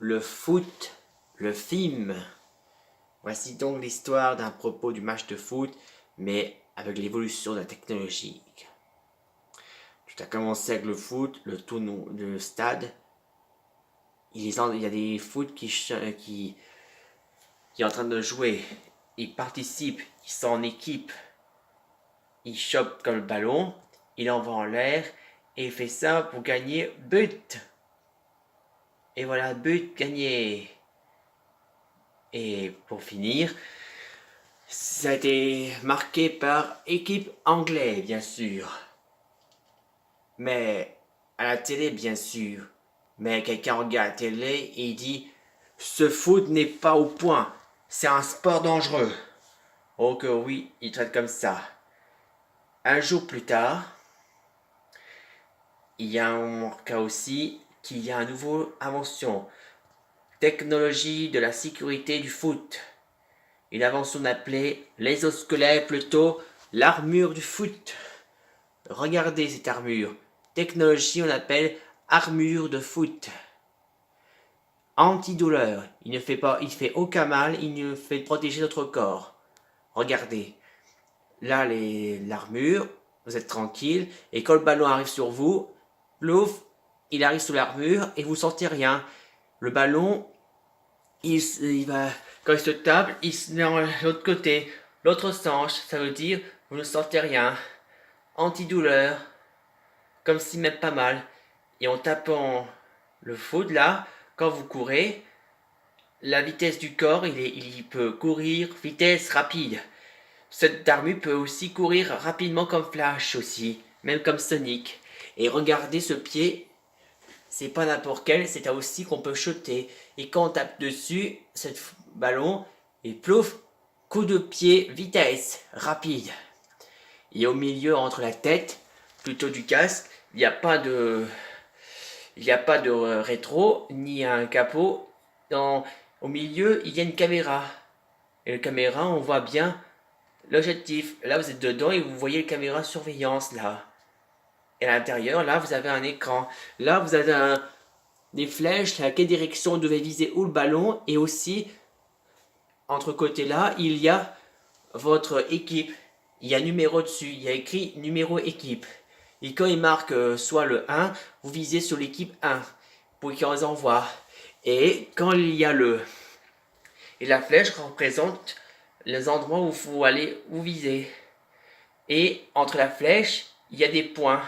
Le foot, le film. Voici donc l'histoire d'un propos du match de foot, mais avec l'évolution de la technologie. Tout a commencé avec le foot, le stade. Il y a des foot qui est en train de jouer. Ils participent, ils sont en équipe. Il chope comme le ballon, il envoie en l'air et il fait ça pour gagner but. Et voilà, but gagné. Et pour finir, ça a été marqué par équipe anglaise, bien sûr. Mais à la télé, bien sûr. Mais quelqu'un regarde la télé et il dit ce foot n'est pas au point. C'est un sport dangereux. Oh que oui, il traite comme ça. Un jour plus tard, il y a un cas aussi qu'il y a une nouvelle invention. Technologie de la sécurité du foot. Une invention appelée l'exosquelette, plutôt l'armure du foot. Regardez cette armure. Technologie, on appelle armure de foot. Antidouleur. Il fait aucun mal, il ne fait protéger notre corps. Regardez. Là, l'armure, vous êtes tranquille, et quand le ballon arrive sur vous, plouf, il arrive sous l'armure et vous sentez rien. Le ballon, il va, quand il se tape, il se met de l'autre côté. L'autre sens, ça veut dire vous ne sentez rien. Antidouleur, comme si même pas mal. Et en tapant le foot là, quand vous courez, la vitesse du corps, il peut courir vitesse rapide. Cette armure peut aussi courir rapidement comme Flash aussi, même comme Sonic. Et regardez ce pied, c'est pas n'importe quel, c'est là aussi qu'on peut shooter. Et quand on tape dessus, ce ballon, et plouf, coup de pied, vitesse, rapide. Et au milieu, entre la tête, plutôt du casque, il n'y a pas de rétro, ni un capot. Au milieu, il y a une caméra. Et la caméra, on voit bien l'objectif. Là, vous êtes dedans et vous voyez la caméra surveillance, là. Et à l'intérieur, là, vous avez un écran. Là, vous avez des flèches, à quelle direction vous devez viser où le ballon. Et aussi, entre côtés là, il y a votre équipe. Il y a numéro dessus. Il y a écrit numéro équipe. Et quand il marque soit le 1, vous visez sur l'équipe 1 pour qu'il en envoie. Et quand il y a et la flèche représente les endroits où il faut aller où viser. Et entre la flèche, il y a des points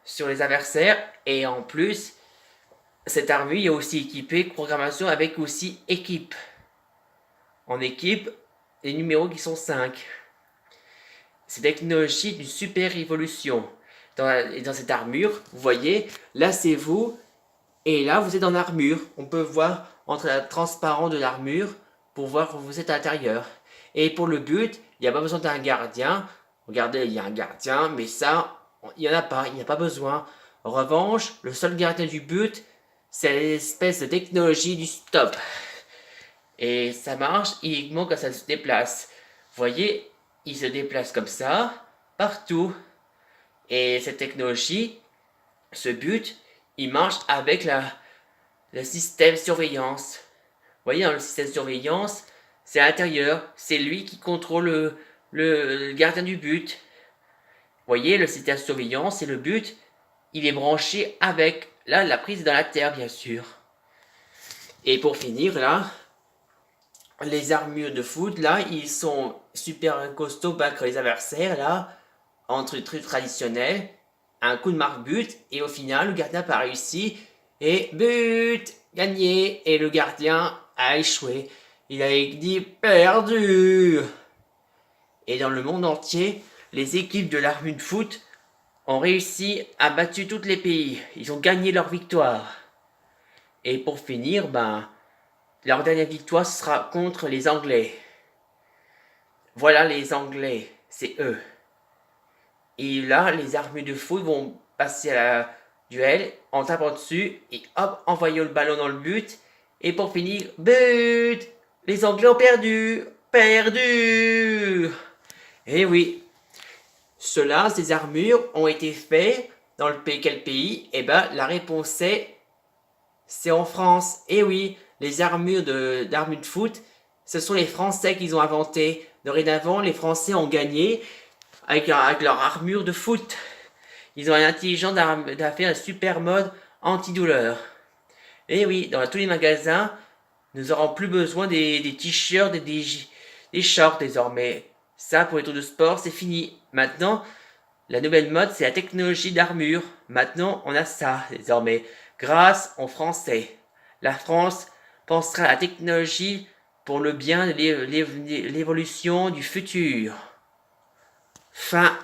sur les adversaires. Et en plus, cette armure est aussi équipée programmation avec aussi équipe. En équipe, les numéros qui sont 5. C'est technologie d'une super évolution. Dans cette armure, vous voyez, là c'est vous, et là vous êtes en armure. On peut voir entre la transparence de l'armure pour voir où vous êtes à l'intérieur. Et pour le but, il n'y a pas besoin d'un gardien. Regardez, il y a un gardien, mais ça, il n'y en a pas, il n'y a pas besoin. En revanche, le seul gardien du but, c'est l'espèce de technologie du stop. Et ça marche uniquement quand ça se déplace. Vous voyez, il se déplace comme ça, partout. Et cette technologie, ce but, il marche avec le système surveillance. Vous voyez, dans le système surveillance, c'est à l'intérieur, c'est lui qui contrôle le gardien du but. Vous voyez, le système surveillance et le but, il est branché avec, là, la prise dans la terre, bien sûr. Et pour finir, là, les armures de foot, là, ils sont super costauds, pas que les adversaires, là, entre trucs traditionnels, un coup de marque-but, et au final, le gardien n'a pas réussi, et but, gagné, et le gardien a échoué. Il a dit perdu. Et dans le monde entier, les équipes de l'armure de foot ont réussi à battre tous les pays. Ils ont gagné leur victoire. Et pour finir, leur dernière victoire sera contre les Anglais. Voilà les Anglais, c'est eux. Et là, les armures de foot vont passer à la duel en tapant dessus et hop, envoyer le ballon dans le but. Et pour finir, but! Les Anglais ont perdu! Perdu! Eh oui, ceux-là, ces armures ont été faits dans le pays. Quel pays? Eh ben, la réponse est C'est en France. Et oui, les d'armures de foot, ce sont les Français qui les ont inventées. Dorénavant, les Français ont gagné avec leur armure de foot. Ils ont l'intelligence d'affaire un super mode antidouleur. Et oui, dans tous les magasins, nous n'aurons plus besoin des t-shirts et des shorts désormais. Ça, pour les tours de sport, c'est fini. Maintenant, la nouvelle mode, c'est la technologie d'armure. Maintenant, on a ça désormais, grâce aux Français. La France pensera à la technologie pour le bien de l'évolution du futur. Fin.